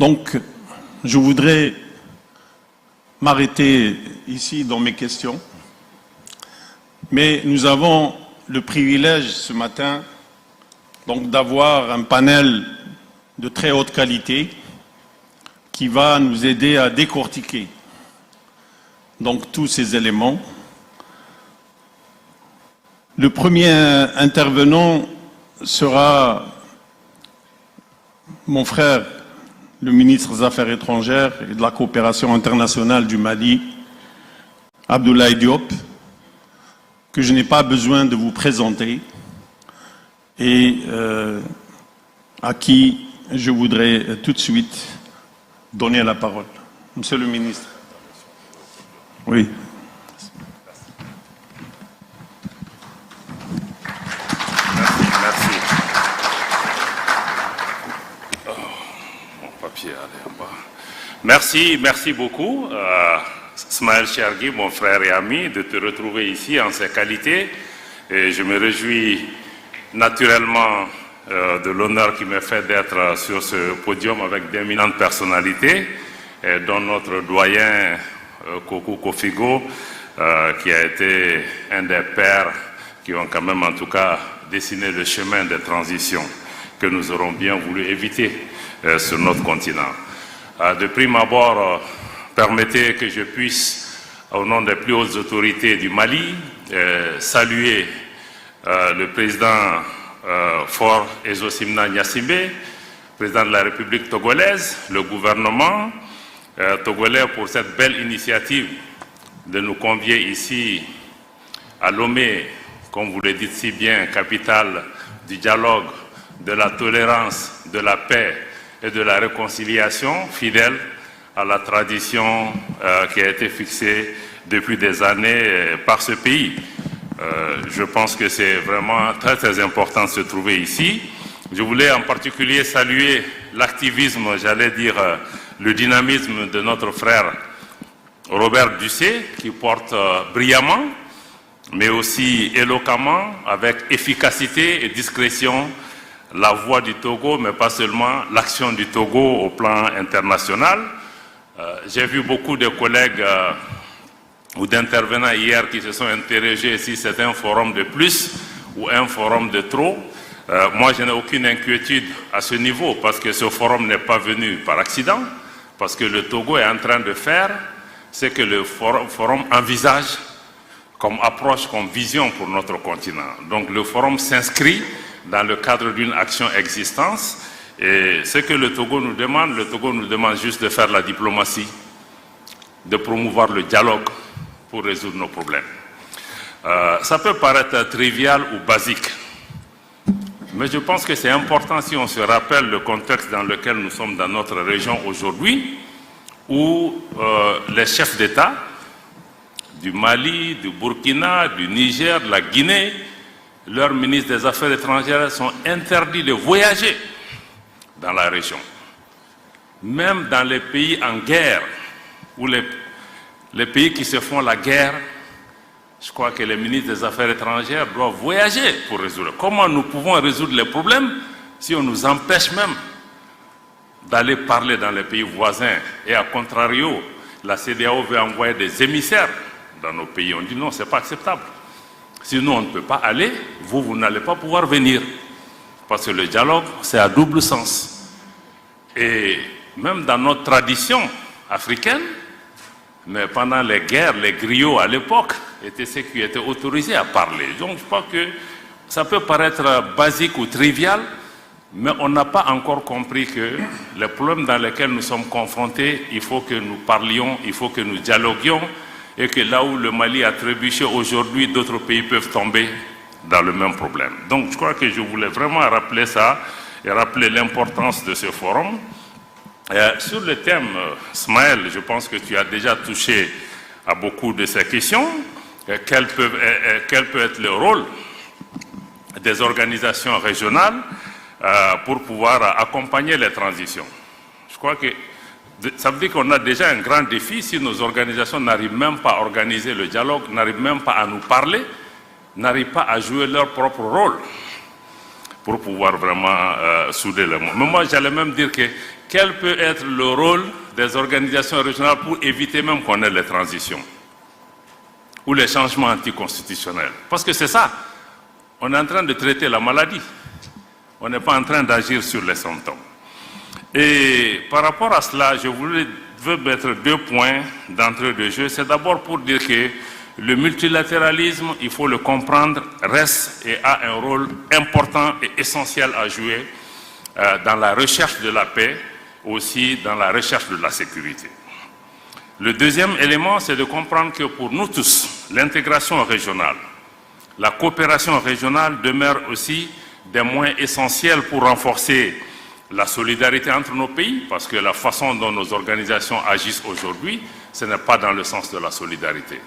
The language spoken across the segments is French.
Donc, je voudrais m'arrêter ici dans mes questions. Mais nous avons le privilège ce matin donc d'avoir un panel de très haute qualité qui va nous aider à décortiquer donc tous ces éléments. Le premier intervenant sera mon frère, le ministre des Affaires étrangères et de la coopération internationale du Mali, Abdoulaye Diop, que je n'ai pas besoin de vous présenter et à qui je voudrais tout de suite donner la parole. Monsieur le ministre. Oui. Merci. Oh, mon papier, allez en bas. Merci beaucoup, Smaël Chergui, mon frère et ami, de te retrouver ici en ces qualités. Et je me réjouis naturellement de l'honneur qui m'est fait d'être sur ce podium avec d'éminentes personnalités, dont notre doyen Kokou Kofigo, qui a été un des pères qui ont quand même en tout cas dessiné le chemin des transitions que nous aurons bien voulu éviter sur notre continent. De prime abord, permettez que je puisse, au nom des plus hautes autorités du Mali, saluer le président Faure Ezosimna Gnassingbé, président de la République togolaise, le gouvernement togolais pour cette belle initiative de nous convier ici à Lomé, comme vous le dites si bien, capitale du dialogue, de la tolérance, de la paix et de la réconciliation, fidèle à la tradition qui a été fixée depuis des années par ce pays. Je pense que c'est vraiment très important de se trouver ici. Je voulais en particulier saluer l'activisme, j'allais dire le dynamisme de notre frère Robert Dussé, qui porte brillamment, mais aussi éloquemment, avec efficacité et discrétion, la voix du Togo, mais pas seulement l'action du Togo au plan international. J'ai vu beaucoup de collègues ou d'intervenants hier qui se sont interrogés si c'est un forum de plus ou un forum de trop. Moi, je n'ai aucune inquiétude à ce niveau parce que ce forum n'est pas venu par accident, parce que le Togo est en train de faire ce que le forum envisage comme approche, comme vision pour notre continent. Donc le forum s'inscrit dans le cadre d'une action existence et ce que le Togo nous demande juste de faire la diplomatie, de promouvoir le dialogue pour résoudre nos problèmes. Ça peut paraître trivial ou basique, mais je pense que c'est important si on se rappelle le contexte dans lequel nous sommes dans notre région aujourd'hui, où les chefs d'État du Mali, du Burkina, du Niger, de la Guinée, leurs ministres des Affaires étrangères sont interdits de voyager dans la région. Même dans les pays en guerre, où les pays qui se font la guerre, je crois que les ministres des Affaires étrangères doivent voyager pour résoudre. Comment nous pouvons résoudre les problèmes si on nous empêche même d'aller parler dans les pays voisins? Et à contrario, la CEDEAO veut envoyer des émissaires dans nos pays. On dit non, ce n'est pas acceptable. Sinon, on ne peut pas aller, vous n'allez pas pouvoir venir. Parce que le dialogue, c'est à double sens. Et même dans notre tradition africaine, mais pendant les guerres, les griots à l'époque étaient ceux qui étaient autorisés à parler. Donc je crois que ça peut paraître basique ou trivial, mais on n'a pas encore compris que les problèmes dans lesquels nous sommes confrontés, il faut que nous parlions, il faut que nous dialoguions, et que là où le Mali a trébuché aujourd'hui, d'autres pays peuvent tomber dans le même problème. Donc je crois que je voulais vraiment rappeler ça et rappeler l'importance de ce forum. Sur le thème, Smaël, je pense que tu as déjà touché à beaucoup de ces questions. Quel peut être le rôle des organisations régionales pour pouvoir accompagner les transitions? Je crois que ça veut dire qu'on a déjà un grand défi si nos organisations n'arrivent même pas à organiser le dialogue, n'arrivent même pas à nous parler, n'arrivent pas à jouer leur propre rôle pour pouvoir vraiment souder le monde. Mais moi, j'allais même dire que quel peut être le rôle des organisations régionales pour éviter même qu'on ait les transitions ou les changements anticonstitutionnels? Parce que c'est ça, on est en train de traiter la maladie, on n'est pas en train d'agir sur les symptômes. Et par rapport à cela, je veux mettre 2 points d'entrée de jeu. C'est d'abord pour dire que le multilatéralisme, il faut le comprendre, reste et a un rôle important et essentiel à jouer dans la recherche de la paix, aussi dans la recherche de la sécurité. Le deuxième élément, c'est de comprendre que pour nous tous, l'intégration régionale, la coopération régionale demeure aussi des moyens essentiels pour renforcer la solidarité entre nos pays, parce que la façon dont nos organisations agissent aujourd'hui, ce n'est pas dans le sens de la solidarité.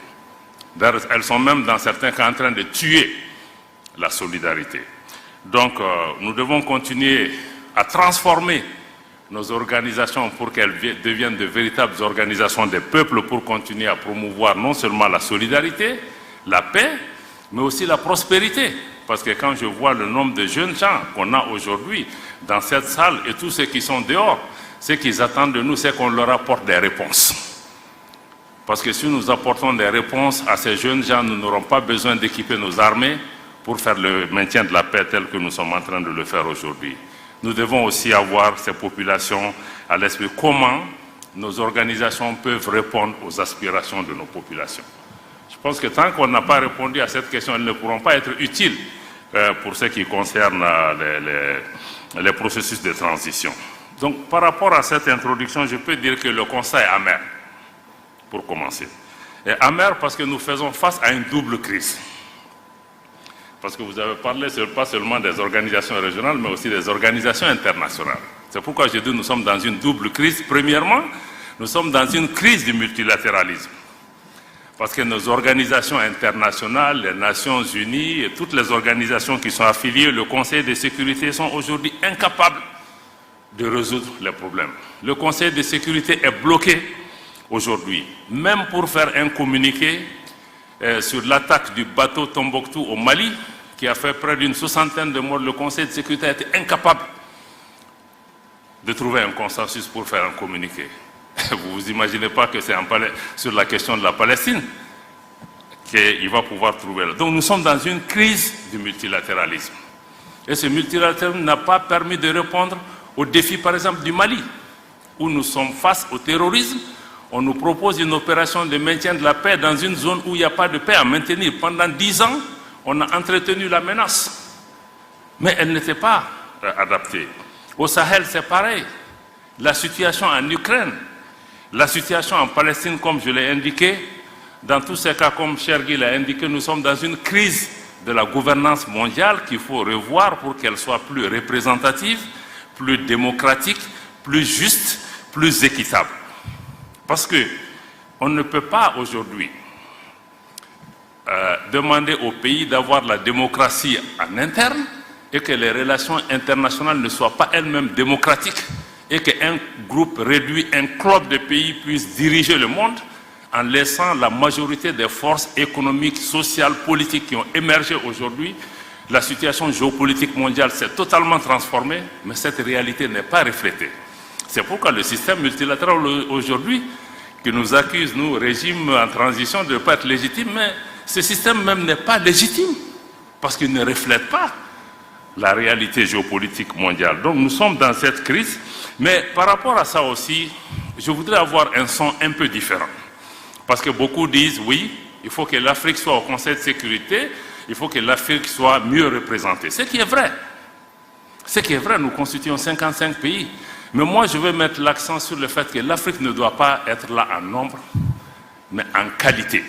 Elles sont même dans certains cas en train de tuer la solidarité. Donc nous devons continuer à transformer nos organisations pour qu'elles deviennent de véritables organisations des peuples, pour continuer à promouvoir non seulement la solidarité, la paix, mais aussi la prospérité. Parce que quand je vois le nombre de jeunes gens qu'on a aujourd'hui dans cette salle et tous ceux qui sont dehors, ce qu'ils attendent de nous, c'est qu'on leur apporte des réponses. Parce que si nous apportons des réponses à ces jeunes gens, nous n'aurons pas besoin d'équiper nos armées pour faire le maintien de la paix tel que nous sommes en train de le faire aujourd'hui. Nous devons aussi avoir ces populations à l'esprit. Comment nos organisations peuvent répondre aux aspirations de nos populations? Je pense que tant qu'on n'a pas répondu à cette question, elles ne pourront pas être utiles pour ce qui concerne les processus de transition. Donc, par rapport à cette introduction, je peux dire que le constat est amer, pour commencer. Et amer parce que nous faisons face à une double crise. Parce que vous avez parlé pas seulement des organisations régionales, mais aussi des organisations internationales. C'est pourquoi je dis que nous sommes dans une double crise. Premièrement, nous sommes dans une crise du multilatéralisme. Parce que nos organisations internationales, les Nations Unies et toutes les organisations qui sont affiliées, le Conseil de sécurité, sont aujourd'hui incapables de résoudre les problèmes. Le Conseil de sécurité est bloqué aujourd'hui. Même pour faire un communiqué sur l'attaque du bateau Tombouctou au Mali, qui a fait près d'une 60aine de morts, le Conseil de sécurité a été incapable de trouver un consensus pour faire un communiqué. Vous vous imaginez pas que c'est sur la question de la Palestine qu'il va pouvoir trouver. Donc nous sommes dans une crise du multilatéralisme. Et ce multilatéralisme n'a pas permis de répondre aux défis, par exemple, du Mali, où nous sommes face au terrorisme. On nous propose une opération de maintien de la paix dans une zone où il n'y a pas de paix à maintenir. Pendant 10 ans, on a entretenu la menace. Mais elle n'était pas adaptée. Au Sahel, c'est pareil. La situation en Ukraine, la situation en Palestine, comme je l'ai indiqué, dans tous ces cas, comme Chergui l'a indiqué, nous sommes dans une crise de la gouvernance mondiale qu'il faut revoir pour qu'elle soit plus représentative, plus démocratique, plus juste, plus équitable. Parce qu'on ne peut pas aujourd'hui demander au pays d'avoir la démocratie en interne et que les relations internationales ne soient pas elles-mêmes démocratiques et qu'un groupe réduit, un club de pays puisse diriger le monde en laissant la majorité des forces économiques, sociales, politiques qui ont émergé aujourd'hui. La situation géopolitique mondiale s'est totalement transformée, mais cette réalité n'est pas reflétée. C'est pourquoi le système multilatéral aujourd'hui, qui nous accuse, nous, régime en transition, de ne pas être légitime, mais ce système même n'est pas légitime, parce qu'il ne reflète pas la réalité géopolitique mondiale. Donc nous sommes dans cette crise, mais par rapport à ça aussi, je voudrais avoir un son un peu différent. Parce que beaucoup disent, oui, il faut que l'Afrique soit au Conseil de sécurité, il faut que l'Afrique soit mieux représentée. Ce qui est vrai. Ce qui est vrai, nous constituons 55 pays. Mais moi, je veux mettre l'accent sur le fait que l'Afrique ne doit pas être là en nombre, mais en qualité,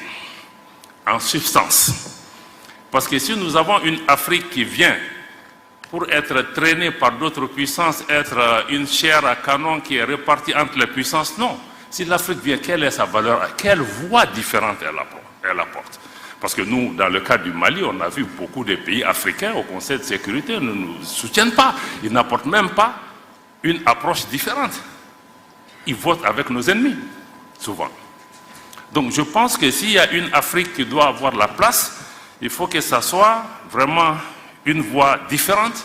en substance. Parce que si nous avons une Afrique qui vient pour être traînée par d'autres puissances, être une chair à canon qui est répartie entre les puissances, non. Si l'Afrique vient, quelle est sa valeur? Quelle voie différente elle apporte? Parce que nous, dans le cas du Mali, on a vu beaucoup de pays africains au Conseil de sécurité ne nous soutiennent pas. Ils n'apportent même pas une approche différente. Ils votent avec nos ennemis, souvent. Donc je pense que s'il y a une Afrique qui doit avoir la place, il faut que ça soit vraiment une voie différente,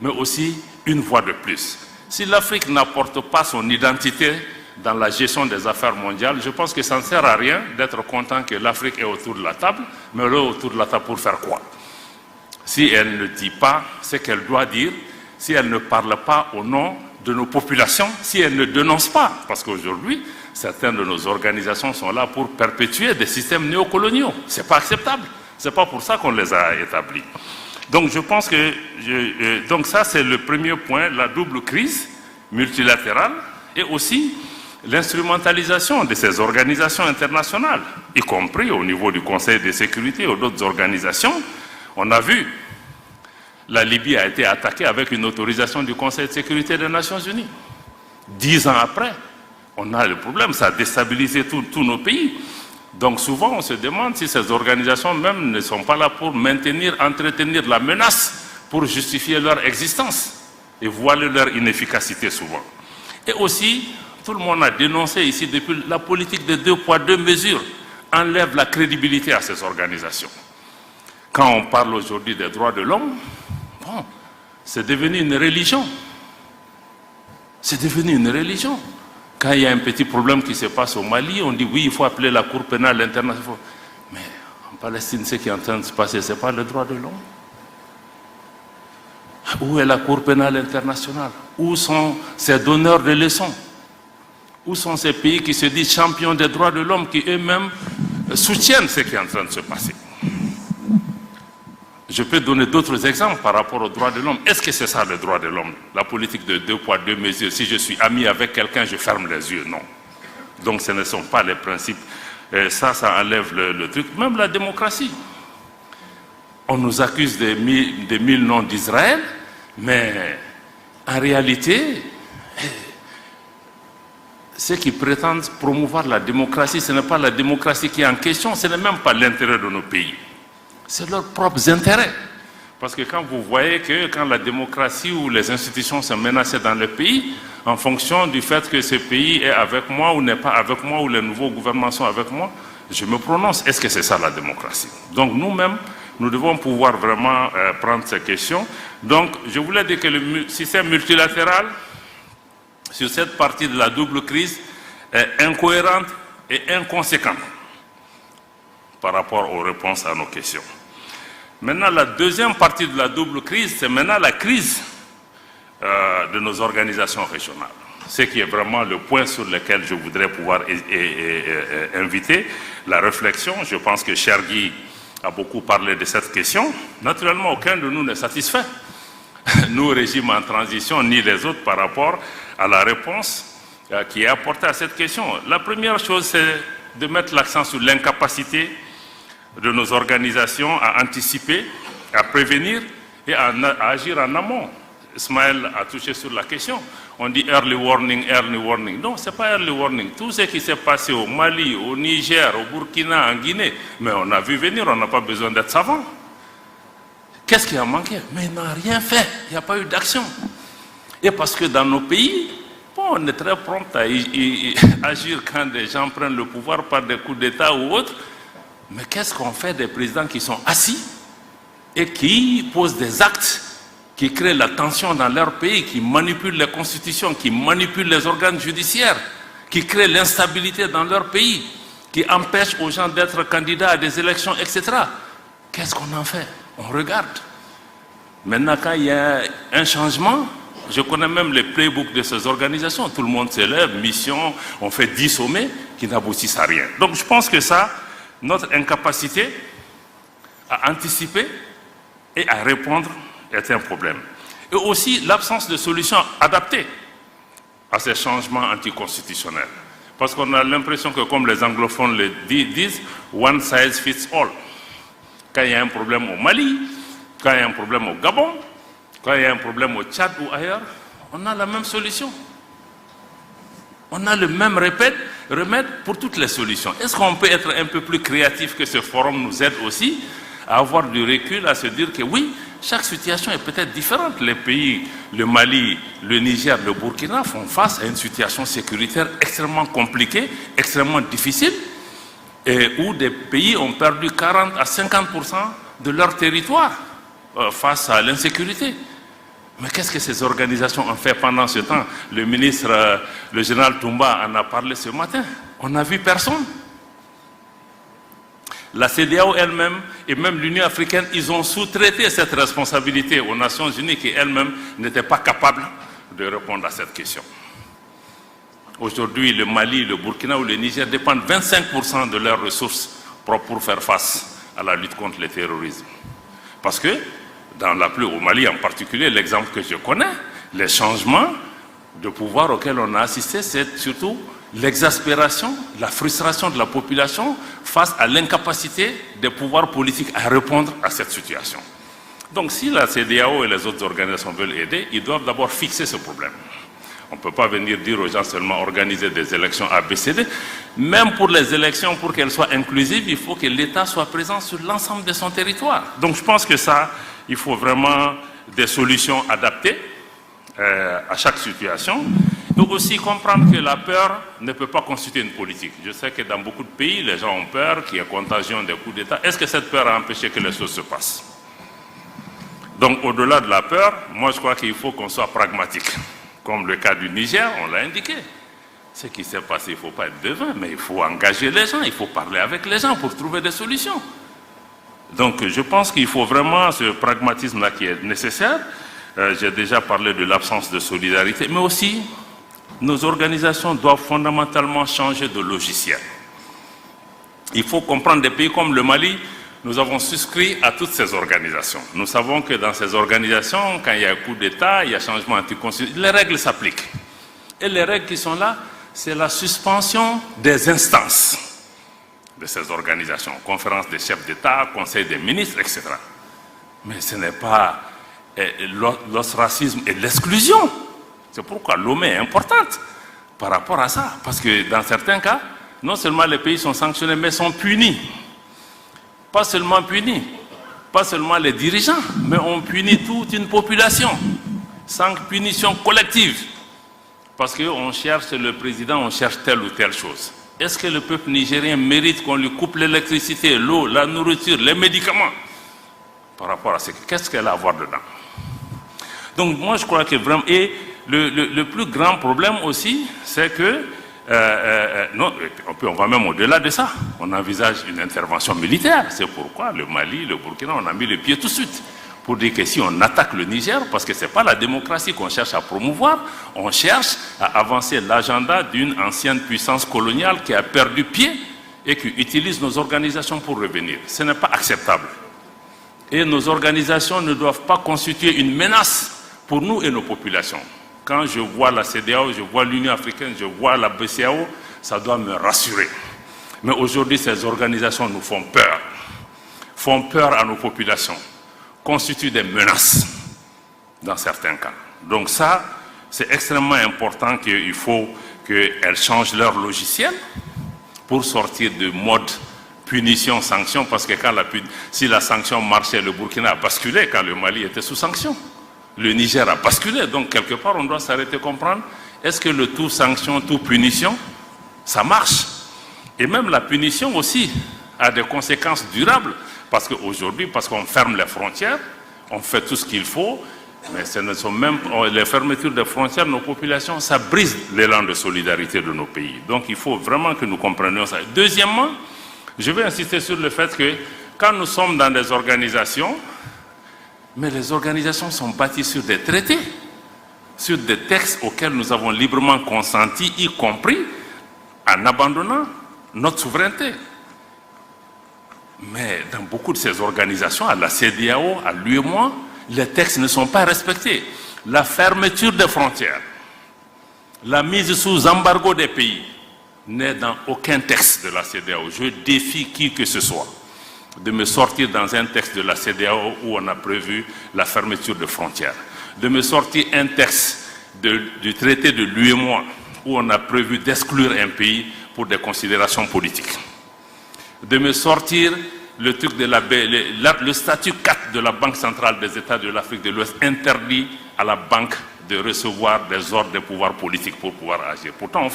mais aussi une voie de plus. Si l'Afrique n'apporte pas son identité dans la gestion des affaires mondiales, je pense que ça ne sert à rien d'être content que l'Afrique est autour de la table, mais elle est autour de la table pour faire quoi? Si elle ne dit pas ce qu'elle doit dire, si elle ne parle pas au nom de nos populations, si elle ne dénonce pas, parce qu'aujourd'hui, certaines de nos organisations sont là pour perpétuer des systèmes néocoloniaux. Ce n'est pas acceptable. Ce n'est pas pour ça qu'on les a établis. Donc je pense que, donc ça c'est le premier point, la double crise multilatérale et aussi l'instrumentalisation de ces organisations internationales, y compris au niveau du Conseil de sécurité ou d'autres organisations. On a vu, la Libye a été attaquée avec une autorisation du Conseil de sécurité des Nations Unies. 10 ans après, on a le problème, ça a déstabilisé tous nos pays. Donc souvent, on se demande si ces organisations même ne sont pas là pour maintenir, entretenir la menace, pour justifier leur existence et voiler leur inefficacité souvent. Et aussi, tout le monde a dénoncé ici depuis la politique de 2 poids 2 mesures enlève la crédibilité à ces organisations. Quand on parle aujourd'hui des droits de l'homme, bon, c'est devenu une religion. C'est devenu une religion. Quand il y a un petit problème qui se passe au Mali, on dit oui, il faut appeler la Cour pénale internationale. Mais en Palestine, ce qui est en train de se passer, ce n'est pas le droit de l'homme. Où est la Cour pénale internationale? Où sont ces donneurs de leçons? Où sont ces pays qui se disent champions des droits de l'homme, qui eux-mêmes soutiennent ce qui est en train de se passer? Je peux donner d'autres exemples par rapport aux droits de l'homme. Est-ce que c'est ça le droit de l'homme? La politique de 2 poids 2 mesures. Si je suis ami avec quelqu'un, je ferme les yeux. Non. Donc ce ne sont pas les principes. Ça enlève le truc. Même la démocratie. On nous accuse des 1000 noms d'Israël, mais en réalité, ceux qui prétendent promouvoir la démocratie, ce n'est pas la démocratie qui est en question, ce n'est même pas l'intérêt de nos pays. C'est leurs propres intérêts. Parce que quand vous voyez que quand la démocratie ou les institutions sont menacées dans le pays, en fonction du fait que ce pays est avec moi ou n'est pas avec moi, ou les nouveaux gouvernements sont avec moi, je me prononce. Est-ce que c'est ça la démocratie? Donc nous-mêmes, nous devons pouvoir vraiment prendre ces questions. Donc je voulais dire que le système multilatéral, sur cette partie de la double crise, est incohérente et inconséquente par rapport aux réponses à nos questions. Maintenant, la deuxième partie de la double crise, c'est maintenant la crise de nos organisations régionales. Ce qui est vraiment le point sur lequel je voudrais pouvoir inviter la réflexion. Je pense que Chergui a beaucoup parlé de cette question. Naturellement, aucun de nous n'est satisfait. Nous, régime en transition, ni les autres, par rapport à la réponse qui est apportée à cette question. La première chose, c'est de mettre l'accent sur l'incapacité de nos organisations à anticiper, à prévenir et à agir en amont. Ismaël a touché sur la question. On dit early warning, early warning. Non, ce n'est pas early warning. Tout ce qui s'est passé au Mali, au Niger, au Burkina, en Guinée, mais on a vu venir, on n'a pas besoin d'être savant. Qu'est-ce qui a manqué? Mais il n'a rien fait, il n'y a pas eu d'action. Et parce que dans nos pays, bon, on est très prompt à agir quand des gens prennent le pouvoir par des coups d'État ou autres. Mais qu'est-ce qu'on fait des présidents qui sont assis et qui posent des actes qui créent la tension dans leur pays, qui manipulent les constitutions, qui manipulent les organes judiciaires, qui créent l'instabilité dans leur pays, qui empêchent aux gens d'être candidats à des élections, etc. Qu'est-ce qu'on en fait? On regarde. Maintenant, quand il y a un changement, je connais même les playbooks de ces organisations. Tout le monde s'élève, mission, on fait 10 sommets qui n'aboutissent à rien. Donc je pense que ça, notre incapacité à anticiper et à répondre est un problème. Et aussi l'absence de solutions adaptées à ces changements anticonstitutionnels. Parce qu'on a l'impression que, comme les anglophones le disent, one size fits all. Quand il y a un problème au Mali, quand il y a un problème au Gabon, quand il y a un problème au Tchad ou ailleurs, on a la même solution. On a le même remède pour toutes les solutions. Est-ce qu'on peut être un peu plus créatif, que ce forum nous aide aussi à avoir du recul, à se dire que oui, chaque situation est peut-être différente. Les pays, le Mali, le Niger, le Burkina font face à une situation sécuritaire extrêmement compliquée, extrêmement difficile, et où des pays ont perdu 40 à 50% de leur territoire face à l'insécurité. Mais qu'est-ce que ces organisations ont fait pendant ce temps? Le ministre, le général Toumba en a parlé ce matin. On n'a vu personne. La CEDEAO elle-même et même l'Union africaine, ils ont sous-traité cette responsabilité aux Nations Unies qui elles-mêmes n'étaient pas capables de répondre à cette question. Aujourd'hui, le Mali, le Burkina ou le Niger dépendent 25% de leurs ressources propres pour faire face à la lutte contre le terrorisme. Parce que, au Mali en particulier, l'exemple que je connais, les changements de pouvoir auxquels on a assisté, c'est surtout l'exaspération, la frustration de la population face à l'incapacité des pouvoirs politiques à répondre à cette situation. Donc si la CEDEAO et les autres organisations veulent aider, ils doivent d'abord fixer ce problème. On ne peut pas venir dire aux gens seulement organiser des élections ABCD. Même pour les élections, pour qu'elles soient inclusives, il faut que l'État soit présent sur l'ensemble de son territoire. Donc je pense que ça, il faut vraiment des solutions adaptées à chaque situation. Il faut aussi comprendre que la peur ne peut pas constituer une politique. Je sais que dans beaucoup de pays, les gens ont peur, qu'il y a contagion des coups d'État. Est-ce que cette peur a empêché que les choses se passent? Donc au-delà de la peur, moi je crois qu'il faut qu'on soit pragmatique. Comme le cas du Niger, on l'a indiqué. Ce qui s'est passé, il ne faut pas être devin, mais il faut engager les gens, il faut parler avec les gens pour trouver des solutions. Donc je pense qu'il faut vraiment ce pragmatisme-là qui est nécessaire. J'ai déjà parlé de l'absence de solidarité, mais aussi nos organisations doivent fondamentalement changer de logiciel. Il faut comprendre des pays comme le Mali, nous avons souscrit à toutes ces organisations. Nous savons que dans ces organisations, quand il y a un coup d'État, il y a changement anticonstitutionnel, les règles s'appliquent. Et les règles qui sont là, c'est la suspension des instances de ces organisations, conférence des chefs d'État, conseil des ministres, etc. Mais ce n'est pas l'ostracisme et l'exclusion. C'est pourquoi l'OME est importante par rapport à ça. Parce que dans certains cas, non seulement les pays sont sanctionnés, mais sont punis. Pas seulement punis, pas seulement les dirigeants, mais on punit toute une population, sans punition collective. Parce qu'on cherche le président, on cherche telle ou telle chose. Est-ce que le peuple nigérien mérite qu'on lui coupe l'électricité, l'eau, la nourriture, les médicaments? Par rapport à ce qu'est-ce qu'elle a à voir dedans? Donc moi je crois que vraiment... Et le plus grand problème aussi, c'est que... non, on va même au-delà de ça. On envisage une intervention militaire. C'est pourquoi le Mali, le Burkina, on a mis le pied tout de suite. Pour dire que si on attaque le Niger, parce que ce n'est pas la démocratie qu'on cherche à promouvoir, on cherche à avancer l'agenda d'une ancienne puissance coloniale qui a perdu pied et qui utilise nos organisations pour revenir. Ce n'est pas acceptable. Et nos organisations ne doivent pas constituer une menace pour nous et nos populations. Quand je vois la CEDEAO, je vois l'Union africaine, je vois la BCEAO, ça doit me rassurer. Mais aujourd'hui, ces organisations nous font peur à nos populations, constituent des menaces dans certains cas. Donc ça, c'est extrêmement important qu'il faut qu'elles changent leur logiciel pour sortir du mode punition-sanction, parce que si la sanction marchait, le Burkina a basculé quand le Mali était sous sanction. Le Niger a basculé, donc quelque part on doit s'arrêter comprendre, est-ce que le tout sanction, tout punition, ça marche? Et même la punition aussi a des conséquences durables, parce qu'aujourd'hui, parce qu'on ferme les frontières, on fait tout ce qu'il faut, mais ce ne sont même les fermetures des frontières, nos populations, ça brise l'élan de solidarité de nos pays. Donc il faut vraiment que nous comprenions ça. Deuxièmement, je vais insister sur le fait que quand nous sommes dans des organisations, mais les organisations sont bâties sur des traités, sur des textes auxquels nous avons librement consenti, y compris en abandonnant notre souveraineté. Mais dans beaucoup de ces organisations, à la CEDEAO, à l'UEMOA, les textes ne sont pas respectés. La fermeture des frontières, la mise sous embargo des pays, n'est dans aucun texte de la CEDEAO. Je défie qui que ce soit de me sortir dans un texte de la CEDEAO où on a prévu la fermeture de frontières, de me sortir un texte du traité de l'UEMOA où on a prévu d'exclure un pays pour des considérations politiques, de me sortir le truc de le statut 4 de la Banque centrale des États de l'Afrique de l'Ouest interdit à la banque de recevoir des ordres des pouvoirs politiques pour pouvoir agir. Pourtant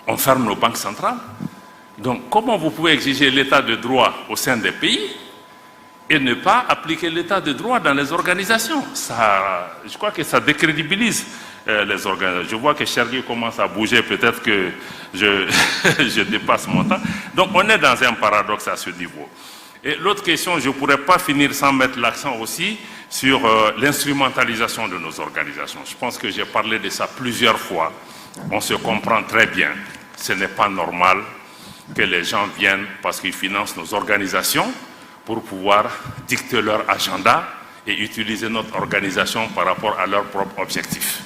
on ferme nos banques centrales. Donc, comment vous pouvez exiger l'état de droit au sein des pays et ne pas appliquer l'état de droit dans les organisations. Ça, je crois que ça décrédibilise les organisations. Je vois que Chergui commence à bouger, peut-être que je dépasse mon temps. Donc on est dans un paradoxe à ce niveau. Et l'autre question, je ne pourrais pas finir sans mettre l'accent aussi sur l'instrumentalisation de nos organisations. Je pense que j'ai parlé de ça plusieurs fois. On se comprend très bien. Ce n'est pas normal que les gens viennent parce qu'ils financent nos organisations pour pouvoir dicter leur agenda et utiliser notre organisation par rapport à leurs propres objectifs.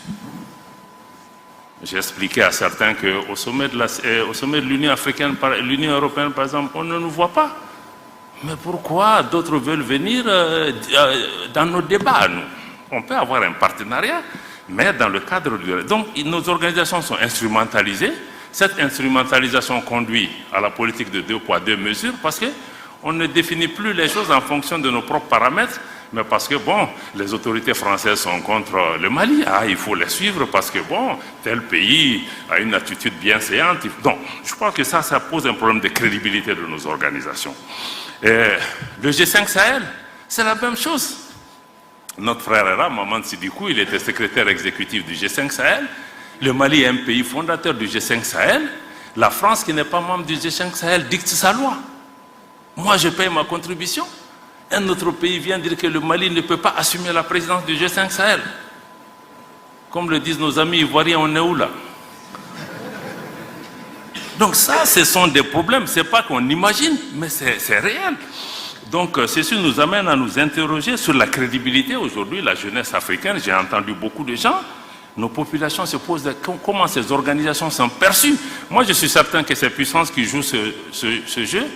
J'ai expliqué à certains qu'au sommet de l'Union africaine, l'Union européenne par exemple, on ne nous voit pas. Mais pourquoi d'autres veulent venir dans nos débats, nous? On peut avoir un partenariat, mais dans le cadre du... Donc, nos organisations sont instrumentalisées. Cette instrumentalisation conduit à la politique de 2 poids, 2 mesures, parce qu'on ne définit plus les choses en fonction de nos propres paramètres, mais parce que, bon, les autorités françaises sont contre le Mali. Ah, il faut les suivre parce que, bon, tel pays a une attitude bienséante. Donc, je crois que ça pose un problème de crédibilité de nos organisations. Le G5 Sahel, c'est la même chose. Notre frère Era, Maman Sidikou, il était secrétaire exécutif du G5 Sahel. Le Mali est un pays fondateur du G5 Sahel. La France, qui n'est pas membre du G5 Sahel, dicte sa loi. Moi, je paye ma contribution. Un autre pays vient dire que le Mali ne peut pas assumer la présidence du G5 Sahel. Comme le disent nos amis ivoiriens, on est où là? Donc ça, ce sont des problèmes. Ce n'est pas qu'on imagine, mais c'est réel. Donc ceci nous amène à nous interroger sur la crédibilité. Aujourd'hui, la jeunesse africaine, j'ai entendu beaucoup de gens, nos populations se posent comment ces organisations sont perçues. Moi, je suis certain que ces puissances qui jouent ce jeu,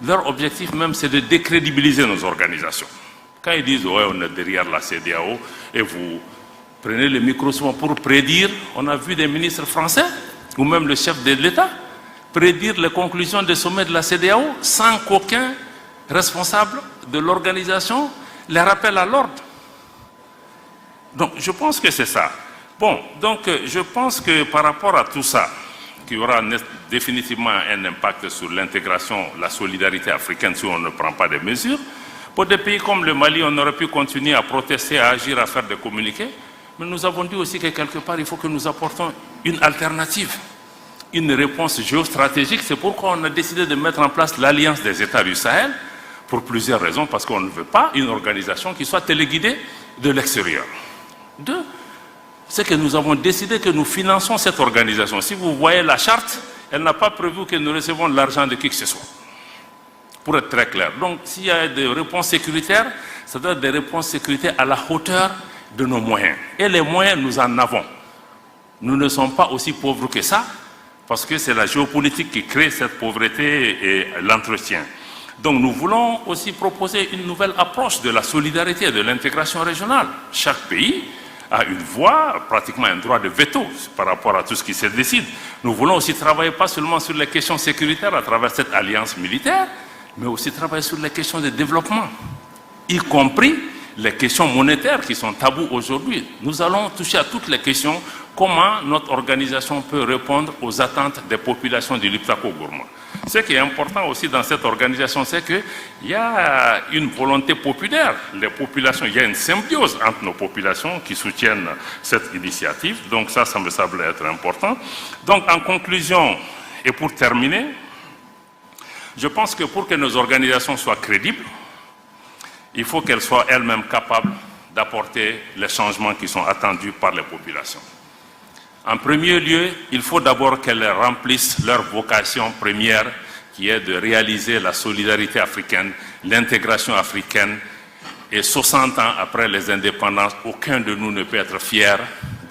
leur objectif même, c'est de décrédibiliser nos organisations. Quand ils disent, ouais, on est derrière la CEDEAO, et vous prenez le micro souvent pour prédire, on a vu des ministres français, ou même le chef de l'État, prédire les conclusions des sommets de la CEDEAO sans qu'aucun responsable de l'organisation les rappelle à l'ordre. Donc, je pense que c'est ça. Bon, donc, je pense que par rapport à tout ça, qu'il y aura définitivement un impact sur l'intégration, la solidarité africaine si on ne prend pas des mesures. Pour des pays comme le Mali, on aurait pu continuer à protester, à agir, à faire des communiqués, mais nous avons dit aussi que quelque part, il faut que nous apportons une alternative, une réponse géostratégique. C'est pourquoi on a décidé de mettre en place l'Alliance des États du Sahel, pour plusieurs raisons, parce qu'on ne veut pas une organisation qui soit téléguidée de l'extérieur. Deux, c'est que nous avons décidé que nous finançons cette organisation. Si vous voyez la charte, elle n'a pas prévu que nous recevons de l'argent de qui que ce soit. Pour être très clair. Donc, s'il y a des réponses sécuritaires, ça doit être des réponses sécuritaires à la hauteur de nos moyens. Et les moyens, nous en avons. Nous ne sommes pas aussi pauvres que ça, parce que c'est la géopolitique qui crée cette pauvreté et l'entretien. Donc nous voulons aussi proposer une nouvelle approche de la solidarité et de l'intégration régionale. Chaque pays a une voix, pratiquement un droit de veto par rapport à tout ce qui se décide. Nous voulons aussi travailler pas seulement sur les questions sécuritaires à travers cette alliance militaire, mais aussi travailler sur les questions de développement, y compris les questions monétaires qui sont tabous aujourd'hui. Nous allons toucher à toutes les questions, comment notre organisation peut répondre aux attentes des populations du Liptako-Gourma. Ce qui est important aussi dans cette organisation, c'est qu'il y a une volonté populaire. Les populations, il y a une symbiose entre nos populations qui soutiennent cette initiative. Donc ça me semble être important. Donc en conclusion, et pour terminer, je pense que pour que nos organisations soient crédibles, il faut qu'elles soient elles-mêmes capables d'apporter les changements qui sont attendus par les populations. En premier lieu, il faut d'abord qu'elles remplissent leur vocation première, qui est de réaliser la solidarité africaine, l'intégration africaine. Et 60 ans après les indépendances, aucun de nous ne peut être fier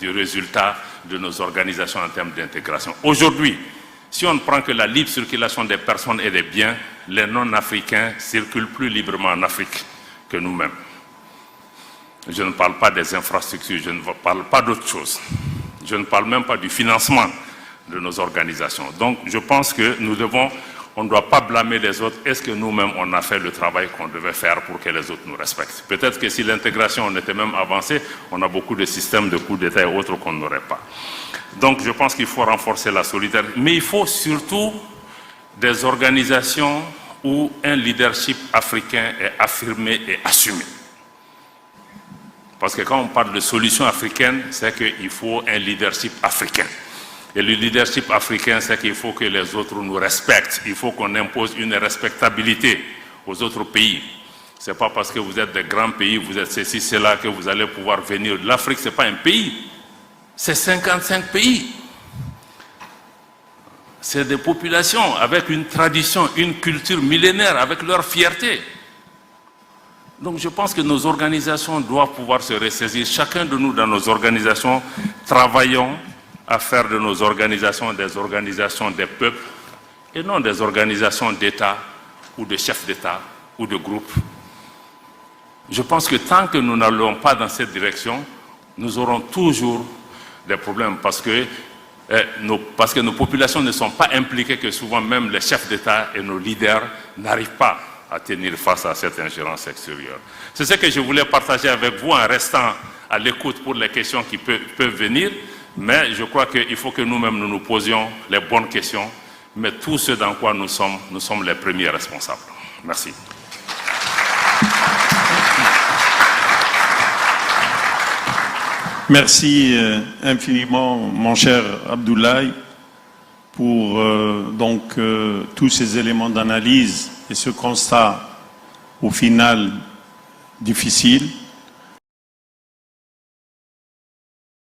du résultat de nos organisations en termes d'intégration. Aujourd'hui, si on ne prend que la libre circulation des personnes et des biens, les non-africains circulent plus librement en Afrique que nous-mêmes. Je ne parle pas des infrastructures, je ne parle pas d'autre chose. Je ne parle même pas du financement de nos organisations. Donc, je pense que on ne doit pas blâmer les autres. Est-ce que nous-mêmes, on a fait le travail qu'on devait faire pour que les autres nous respectent? Peut-être que si l'intégration on était même avancée, on a beaucoup de systèmes de coups d'État et autres qu'on n'aurait pas. Donc, je pense qu'il faut renforcer la solidarité. Mais il faut surtout des organisations où un leadership africain est affirmé et assumé. Parce que quand on parle de solution africaine, c'est qu'il faut un leadership africain. Et le leadership africain, c'est qu'il faut que les autres nous respectent. Il faut qu'on impose une respectabilité aux autres pays. Ce n'est pas parce que vous êtes des grands pays, vous êtes ceci, cela, que vous allez pouvoir venir. L'Afrique, ce n'est pas un pays. C'est 55 pays. C'est des populations avec une tradition, une culture millénaire, avec leur fierté. Donc je pense que nos organisations doivent pouvoir se ressaisir. Chacun de nous, dans nos organisations, travaillons à faire de nos organisations des peuples et non des organisations d'État ou de chefs d'État ou de groupes. Je pense que tant que nous n'allons pas dans cette direction, nous aurons toujours des problèmes parce que nos populations ne sont pas impliquées, que souvent même les chefs d'État et nos leaders n'arrivent pas à tenir face à cette ingérence extérieure. C'est ce que je voulais partager avec vous en restant à l'écoute pour les questions qui peuvent venir, mais je crois qu'il faut que nous-mêmes nous posions les bonnes questions, mais tout ce dans quoi nous sommes les premiers responsables. Merci. Merci infiniment, mon cher Abdoulaye, pour tous ces éléments d'analyse et ce constat, au final, difficile.